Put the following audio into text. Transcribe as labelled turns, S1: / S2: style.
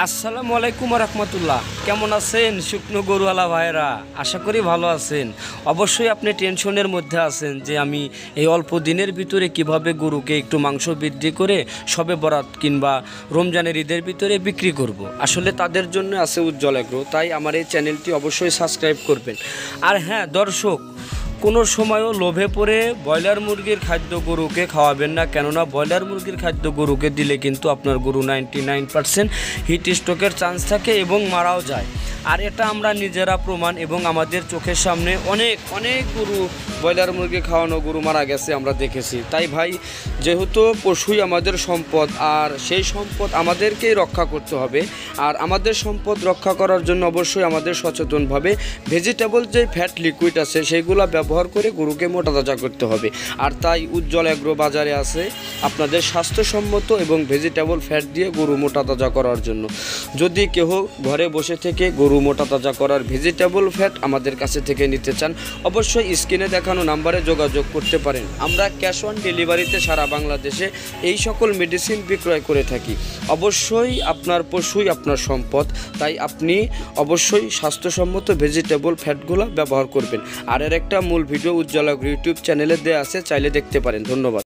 S1: আসসালামু আলাইকুম রহমতুল্লাহ। কেমন আছেন শুকনো গরুওয়ালা ভাইরা? আশা করি ভালো আছেন। অবশ্যই আপনি টেনশনের মধ্যে আছেন যে আমি এই অল্প দিনের ভিতরে কিভাবে গরুকে একটু মাংস বৃদ্ধি করে শবে বরাত কিংবা রমজানের ঈদের ভিতরে বিক্রি করব। আসলে তাদের জন্য আছে উজ্জ্বল এগ্রো, তাই আমার এই চ্যানেলটি অবশ্যই সাবস্ক্রাইব করবেন। আর হ্যাঁ দর্শক, কোনো সময়ও লোভে পড়ে ব্রয়লার মুরগির খাদ্য গরুকে খাওয়াবেন না, কেননা ব্রয়লার মুরগির খাদ্য গরুকে দিলে কিন্তু আপনার গরু 99% হিট স্ট্রোকের চান্স থাকে এবং মারাও যায়। আর এটা আমরা নিজেরা প্রমাণ, এবং আমাদের চোখের সামনে অনেক অনেক গরু ব্রয়লার মুরগি খাওয়ানো গরু মারা গেছে আমরা দেখেছি। তাই ভাই, যেহেতু পশুই আমাদের সম্পদ, আর সেই সম্পদ আমাদেরকেই রক্ষা করতে হবে। আর আমাদের সম্পদ রক্ষা করার জন্য অবশ্যই আমাদের সচেতনভাবে ভেজিটেবল যে ফ্যাট লিকুইড আছে সেইগুলো ব্যবহার করে গরুকে মোটা তাজা করতে হবে। আর তাই উজ্জ্বল এগ্রো বাজারে আছে আপনাদের স্বাস্থ্যসম্মত এবং ভেজিটেবল ফ্যাট দিয়ে গরু মোটা তাজা করার জন্য। যদি কেউ ঘরে বসে থেকে গরু মোটা তাজা করার ভেজিটেবল ফ্যাট আমাদের কাছে থেকে নিতে চান, অবশ্যই স্ক্রিনে দেখানো নাম্বারে যোগাযোগ করতে পারেন। আমরা ক্যাশ অন ডেলিভারিতে সারা বাংলাদেশে এই সকল মেডিসিন বিক্রয় করে থাকি। অবশ্যই আপনার পশুই আপনার সম্পদ, তাই আপনি অবশ্যই স্বাস্থ্যসম্মত ভেজিটেবল ফ্যাটগুলো ব্যবহার করবেন। আর এর একটা মূল ভিডিও উজ্জ্বল এগ্রো ইউটিউব চ্যানেলে দেওয়া আছে, চাইলে দেখতে পারেন। ধন্যবাদ।